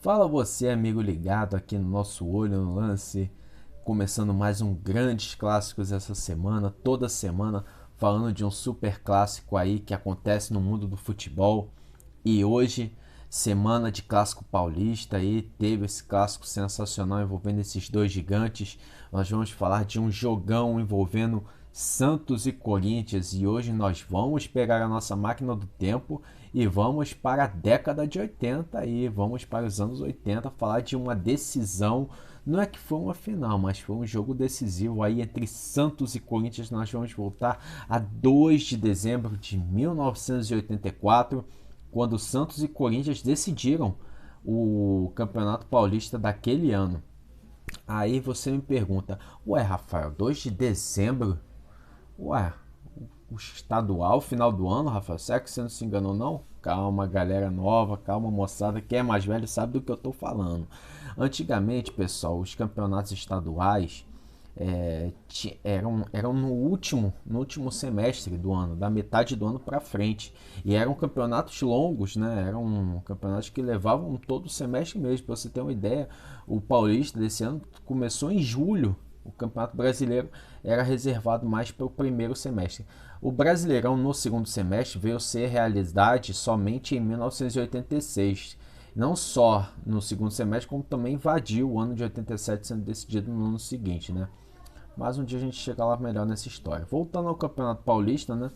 Fala você, amigo ligado aqui no nosso Olho no Lance, começando mais um Grandes Clássicos essa semana, toda semana falando de um super clássico aí que acontece no mundo do futebol. E hoje, semana de clássico paulista aí, teve esse clássico sensacional envolvendo esses dois gigantes. Nós vamos falar de um jogão envolvendo Santos e Corinthians e hoje nós vamos pegar a nossa máquina do tempo e vamos para a década de 80 e vamos para os anos 80 falar de uma decisão. Não é que foi uma final, mas foi um jogo decisivo aí entre Santos e Corinthians. Nós vamos voltar a 2 de dezembro de 1984, quando Santos e Corinthians decidiram o Campeonato Paulista daquele ano. Aí você me pergunta, ué, Rafael, 2 de dezembro? Ué, o estadual, final do ano, Rafael? Será que você não se enganou, não? Calma, galera nova, calma, moçada. Quem é mais velho sabe do que eu tô falando. Antigamente, pessoal, os campeonatos estaduais eram no último semestre do ano, da metade do ano para frente. E eram campeonatos longos, né? Eram campeonatos que levavam todo o semestre mesmo. Para você ter uma ideia, o Paulista desse ano começou em julho. O Campeonato Brasileiro era reservado mais para o primeiro semestre. O Brasileirão no segundo semestre veio ser realidade somente em 1986. Não só no segundo semestre, como também invadiu o ano de 87, sendo decidido no ano seguinte, né? Mas um dia a gente chega lá melhor nessa história. Voltando ao Campeonato Paulista, né?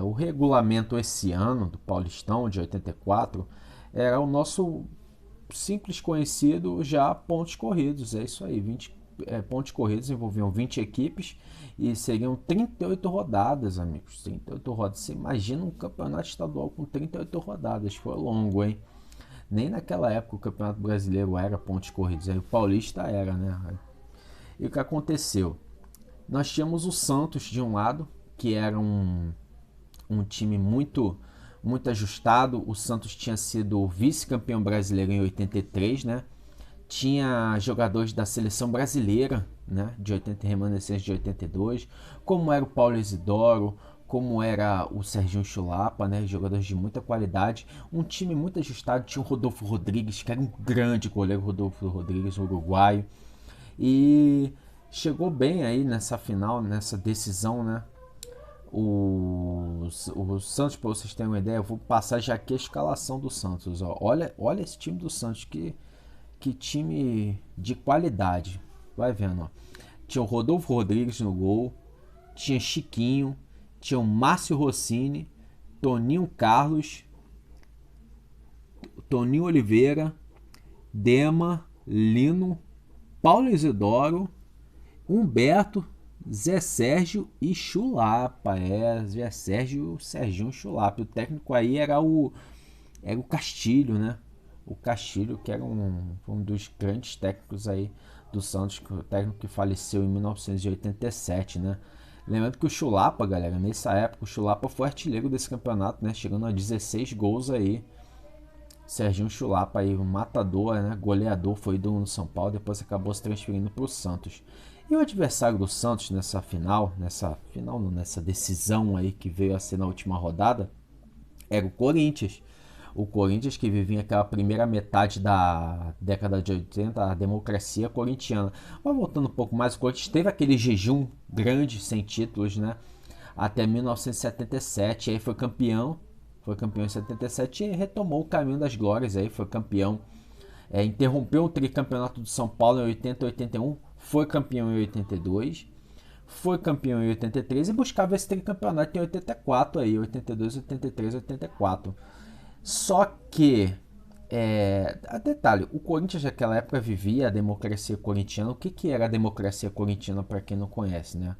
O regulamento esse ano do Paulistão de 84 era o nosso simples conhecido já pontos corridos. É isso aí, 20 pontos corridos envolviam 20 equipes e seriam 38 rodadas, amigos. 38 rodadas. Você imagina um campeonato estadual com 38 rodadas? Foi longo, hein? Nem naquela época o Campeonato Brasileiro era pontos corridos, aí o Paulista era, né? E o que aconteceu? Nós tínhamos o Santos de um lado, que era um time muito ajustado. O Santos tinha sido vice-campeão brasileiro em 83, né? Tinha jogadores da seleção brasileira, né? De 80 remanescentes de 82, como era o Paulo Isidoro, como era o Serginho Chulapa, né? Jogadores de muita qualidade. Um time muito ajustado. Tinha o Rodolfo Rodrigues, que era um grande goleiro, Rodolfo Rodrigues, uruguaio. E chegou bem aí nessa final, nessa decisão, né? O Santos, para vocês terem uma ideia, eu vou passar já aqui a escalação do Santos. Ó. Olha esse time do Santos, que time de qualidade. Vai vendo, ó. Tinha o Rodolfo Rodrigues no gol, tinha Chiquinho, tinha o Márcio Rossini, Toninho Carlos, Toninho Oliveira, Dema, Lino, Paulo Isidoro, Humberto, Zé Sérgio e Chulapa. Zé Sérgio, Serginho Chulapa. O técnico aí era o Castilho, né? O Castilho, que era um dos grandes técnicos aí do Santos, o técnico que faleceu em 1987, né? Lembrando que o Chulapa, galera, nessa época, o Chulapa foi artilheiro desse campeonato, né? Chegando a 16 gols aí. Serginho Chulapa aí, um matador, né? Goleador, foi do no São Paulo, depois acabou se transferindo para o Santos. E o adversário do Santos nessa decisão aí que veio a ser na última rodada, era o Corinthians. O Corinthians que vivia aquela primeira metade da década de 80, a democracia corintiana. Mas voltando um pouco mais, o Corinthians teve aquele jejum grande, sem títulos, né? Até 1977, aí foi campeão em 77 e retomou o caminho das glórias, aí foi campeão. Interrompeu o tricampeonato do São Paulo em 80 e 81, foi campeão em 82, foi campeão em 83 e buscava esse tricampeonato em 84 aí, 82, 83, 84. Só que, a detalhe, o Corinthians naquela época vivia a democracia corintiana. O que era a democracia corintiana para quem não conhece, né?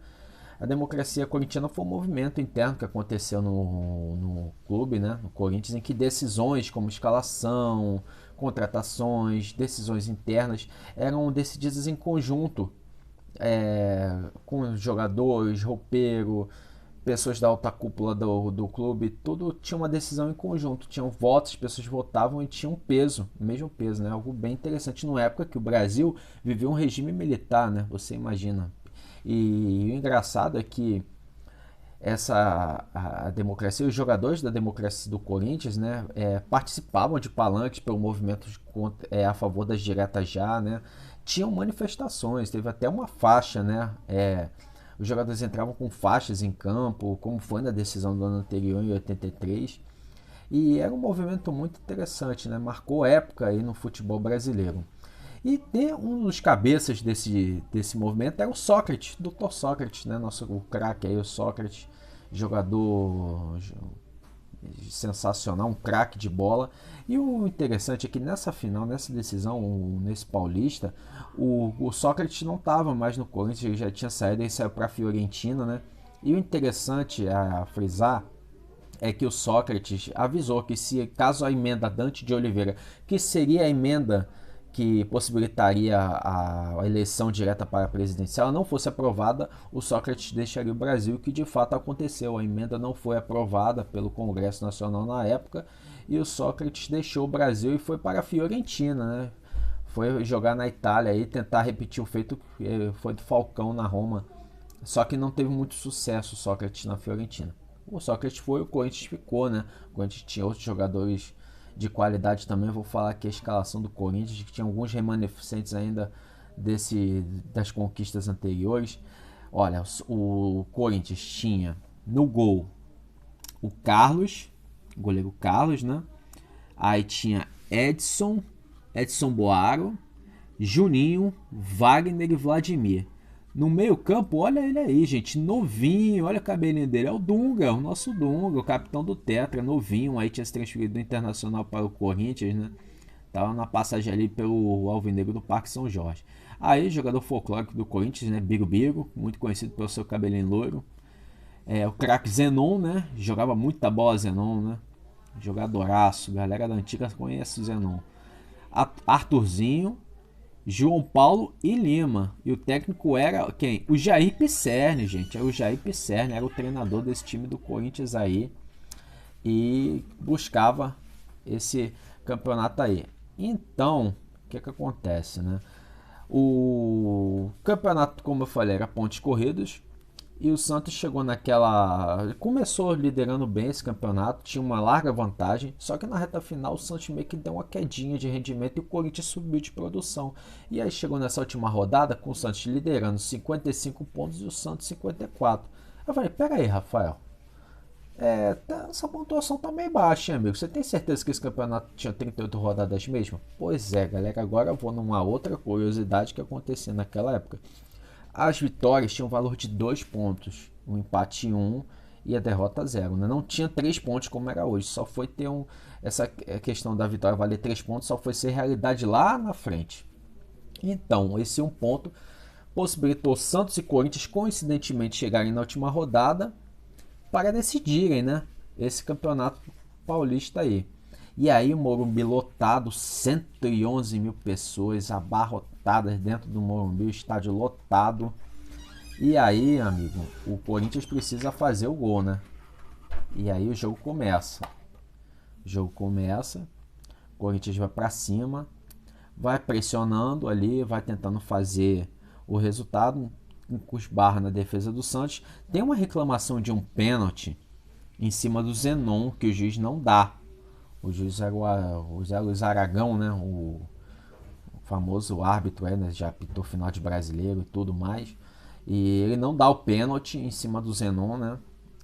A democracia corintiana foi um movimento interno que aconteceu no clube, né, no Corinthians, em que decisões como escalação, contratações, decisões internas eram decididas em conjunto, com jogadores, roupeiro, pessoas da alta cúpula do clube, tudo tinha uma decisão em conjunto, tinham votos, as pessoas votavam e tinham peso, o mesmo peso, né? Algo bem interessante numa época que o Brasil vivia um regime militar, né? Você imagina. E o engraçado é que a democracia, os jogadores da democracia do Corinthians, né, participavam de palanques pelo movimento a favor das diretas já, né, tinham manifestações, teve até uma faixa, né, os jogadores entravam com faixas em campo, como foi na decisão do ano anterior, em 83, e era um movimento muito interessante, né, marcou época aí no futebol brasileiro. E um dos cabeças desse movimento era o Sócrates, Dr. Sócrates, né? O craque aí, o Sócrates, jogador sensacional, um craque de bola. E o interessante é que nessa final, nessa decisão, nesse Paulista, o Sócrates não estava mais no Corinthians, ele já tinha saído, ele saiu para a Fiorentina, né? E o interessante a frisar é que o Sócrates avisou que se caso a emenda Dante de Oliveira, que seria a emenda que possibilitaria a eleição direta para a presidencial, não fosse aprovada, o Sócrates deixaria o Brasil, que de fato aconteceu. A emenda não foi aprovada pelo Congresso Nacional na época e o Sócrates deixou o Brasil e foi para a Fiorentina, né? Foi jogar na Itália e tentar repetir o feito que foi do Falcão na Roma. Só que não teve muito sucesso o Sócrates na Fiorentina. O Sócrates foi, o Corinthians ficou, né? O Corinthians tinha outros jogadores de qualidade também. Eu vou falar aqui a escalação do Corinthians, que tinha alguns remanescentes ainda das conquistas anteriores. Olha, o Corinthians tinha no gol o Carlos, o goleiro Carlos, né? Aí tinha Edson Boaro, Juninho, Wagner e Vladimir. No meio campo, olha ele aí, gente, novinho, olha o cabelinho dele, é o Dunga, o nosso Dunga, o capitão do Tetra, novinho, aí tinha se transferido do Internacional para o Corinthians, né? Tava na passagem ali pelo Alvinegro do Parque São Jorge. Aí, jogador folclórico do Corinthians, né? Birubiru, muito conhecido pelo seu cabelinho loiro. O craque Zenon, né? Jogava muita bola Zenon, né? Jogadoraço, galera da antiga conhece o Zenon. Arthurzinho, João Paulo e Lima. E o técnico era quem? O Jair Pisserni, gente. O Jair Pisserni era o treinador desse time do Corinthians aí. E buscava esse campeonato aí. Então, o que acontece, né? O campeonato, como eu falei, era pontos corridos. E o Santos chegou naquela. Começou liderando bem esse campeonato, tinha uma larga vantagem. Só que na reta final o Santos meio que deu uma quedinha de rendimento e o Corinthians subiu de produção. E aí chegou nessa última rodada com o Santos liderando 55 pontos e o Santos 54. Eu falei: pera aí, Rafael. Essa pontuação tá meio baixa, hein, amigo? Você tem certeza que esse campeonato tinha 38 rodadas mesmo? Pois é, galera. Agora eu vou numa outra curiosidade que acontecia naquela época. As vitórias tinham valor de 2 pontos, o empate 1 e a derrota 0. Né? Não tinha 3 pontos como era hoje, só foi ter essa questão da vitória valer 3 pontos, só foi ser realidade lá na frente. Então, esse 1 ponto possibilitou Santos e Corinthians coincidentemente chegarem na última rodada para decidirem, né, esse campeonato paulista aí. E aí o Morumbi lotado, 111 mil pessoas abarrotadas dentro do Morumbi, o estádio lotado. E aí, amigo, o Corinthians precisa fazer o gol, né? E aí o jogo começa. O Corinthians vai para cima, vai pressionando ali, vai tentando fazer o resultado, com os barras na defesa do Santos. Tem uma reclamação de um pênalti em cima do Zenon, que o juiz não dá. O juiz era o Zé Luiz Aragão, né? O famoso árbitro, né? Já apitou final de brasileiro e tudo mais. E ele não dá o pênalti em cima do Zenon, né?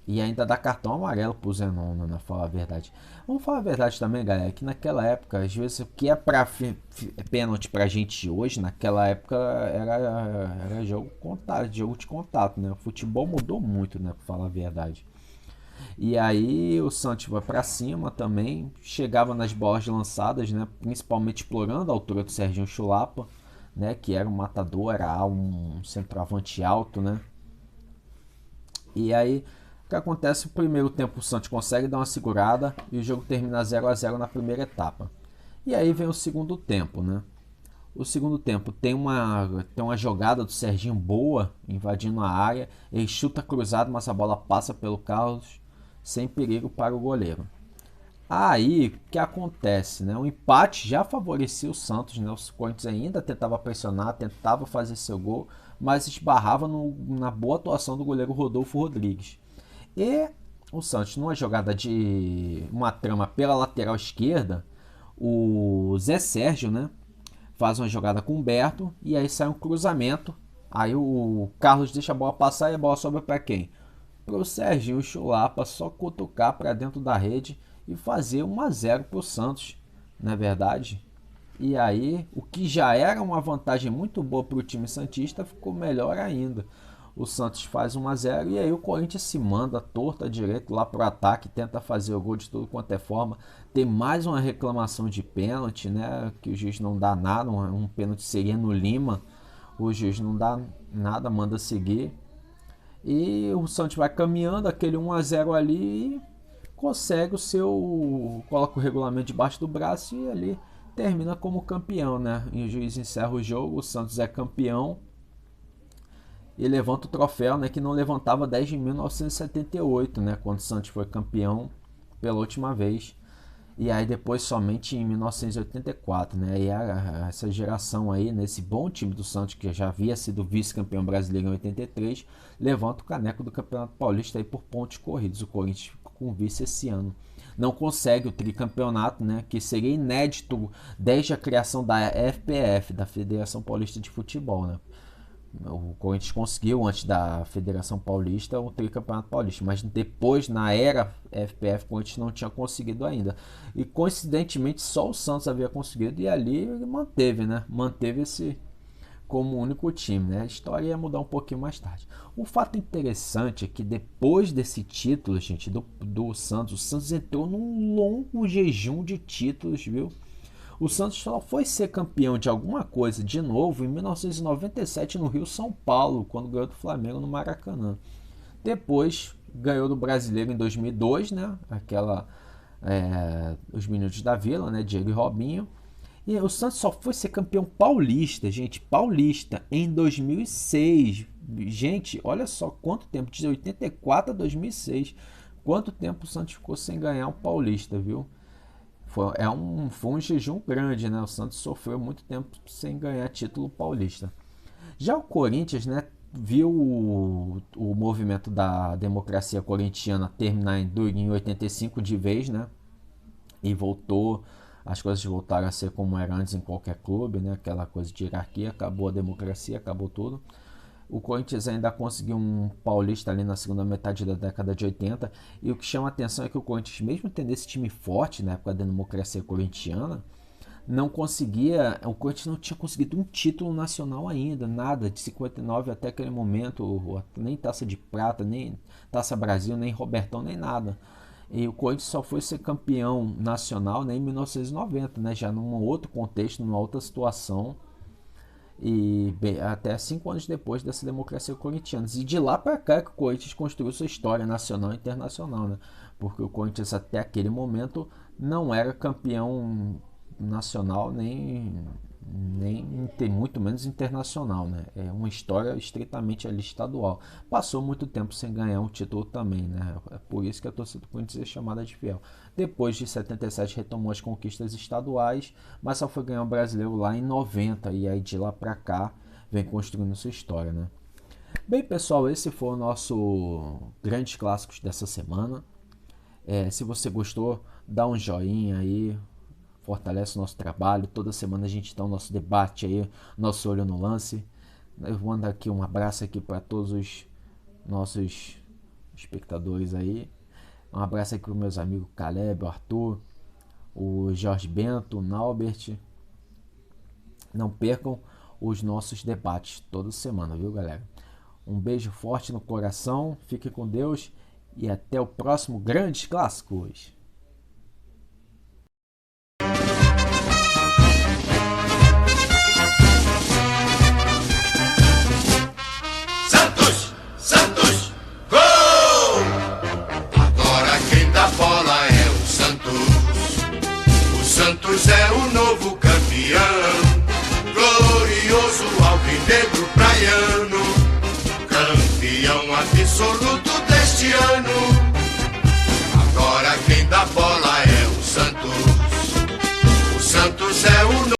E ainda dá cartão amarelo pro Zenon, né? Falar a verdade. Vamos falar a verdade também, galera, que naquela época, às vezes, o que é pra pênalti pra gente hoje, naquela época era jogo de contato, né? O futebol mudou muito, né? Pra falar a verdade. E aí o Santos vai para cima também, chegava nas bolas lançadas, né, principalmente explorando a altura do Serginho Chulapa, né, que era um matador, era um centroavante alto, né. E aí o que acontece? No primeiro tempo o Santos consegue dar uma segurada e o jogo termina 0-0 na primeira etapa. E aí vem o segundo tempo, né. O segundo tempo tem uma jogada do Serginho boa, invadindo a área, ele chuta cruzado, mas a bola passa pelo Carlos sem perigo para o goleiro. Aí, o que acontece, né? O empate já favorecia o Santos, né? Os Corinthians ainda tentava pressionar, tentava fazer seu gol, mas esbarrava na boa atuação do goleiro Rodolfo Rodrigues. E o Santos, numa jogada de uma trama pela lateral esquerda, o Zé Sérgio, né, faz uma jogada com o Humberto e aí sai um cruzamento. Aí o Carlos deixa a bola passar e a bola sobra para quem? Para o Serginho Chulapa só cutucar para dentro da rede e fazer 1-0 para o Santos, não é verdade? E aí, o que já era uma vantagem muito boa para o time santista ficou melhor ainda. O Santos faz 1-0 e aí o Corinthians se manda torta direito lá pro ataque, tenta fazer o gol de tudo quanto é forma. Tem mais uma reclamação de pênalti, né? Que o juiz não dá nada, um pênalti seria no Lima. O juiz não dá nada, manda seguir. E o Santos vai caminhando, aquele 1-0 ali, e consegue o seu. Coloca o regulamento debaixo do braço e ali termina como campeão, né? E o juiz encerra o jogo, o Santos é campeão e levanta o troféu, né, que não levantava desde 1978, né, quando o Santos foi campeão pela última vez. E aí depois somente em 1984, né? E essa geração aí, nesse bom time do Santos, que já havia sido vice-campeão brasileiro em 83, levanta o caneco do Campeonato Paulista aí por pontos corridos. O Corinthians ficou com vice esse ano. Não consegue o tricampeonato, né? Que seria inédito desde a criação da FPF, da Federação Paulista de Futebol, né? O Corinthians conseguiu, antes da Federação Paulista, o tricampeonato paulista, mas depois, na era FPF, o Corinthians não tinha conseguido ainda. E coincidentemente, só o Santos havia conseguido, e ali ele manteve, né? Manteve esse como único time, né? A história ia mudar um pouquinho mais tarde. O fato interessante é que depois desse título, gente, do Santos, o Santos entrou num longo jejum de títulos, viu? O Santos só foi ser campeão de alguma coisa de novo em 1997 no Rio São Paulo, quando ganhou do Flamengo no Maracanã. Depois ganhou do Brasileiro em 2002, né? Os Minutos da Vila, né? Diego e Robinho. E o Santos só foi ser campeão paulista, gente, paulista, em 2006. Gente, olha só quanto tempo, de 84 a 2006. Quanto tempo o Santos ficou sem ganhar o paulista, viu? Foi um jejum grande, né? O Santos sofreu muito tempo sem ganhar título paulista. Já o Corinthians, né, viu o movimento da democracia corintiana terminar em 85 de vez, né? E voltou, as coisas voltaram a ser como era antes em qualquer clube, né? Aquela coisa de hierarquia, acabou a democracia, acabou tudo. O Corinthians ainda conseguiu um paulista ali na segunda metade da década de 80. E o que chama a atenção é que o Corinthians, mesmo tendo esse time forte na época da democracia corintiana, não conseguia. O Corinthians não tinha conseguido um título nacional ainda, nada. De 59 até aquele momento, nem Taça de Prata, nem Taça Brasil, nem Robertão, nem nada. E o Corinthians só foi ser campeão nacional, né, em 1990, né, já num outro contexto, numa outra situação. E até 5 anos depois dessa democracia corintiana. E de lá para cá que o Corinthians construiu sua história nacional e internacional, né? Porque o Corinthians até aquele momento não era campeão nacional nem muito menos internacional, né? É uma história estritamente ali estadual. Passou muito tempo sem ganhar um título também, né? É por isso que a torcida do Corinthians é chamada de fiel. Depois de 77 retomou as conquistas estaduais, mas só foi ganhar o brasileiro lá em 90 e aí de lá pra cá vem construindo sua história, né? Bem, pessoal, esse foi o nosso grandes clássicos dessa semana. Se você gostou, dá um joinha aí, fortalece o nosso trabalho. Toda semana a gente dá o nosso debate aí, nosso olho no lance. Eu vou mandar aqui um abraço aqui para todos os nossos espectadores aí. Um abraço aqui para meus amigos Caleb, o Arthur, o Jorge Bento, o Naubert. Não percam os nossos debates toda semana, viu, galera? Um beijo forte no coração, fique com Deus e até o próximo Grandes Clássicos. Santos é o novo campeão, glorioso alvinegro praiano, campeão absoluto deste ano.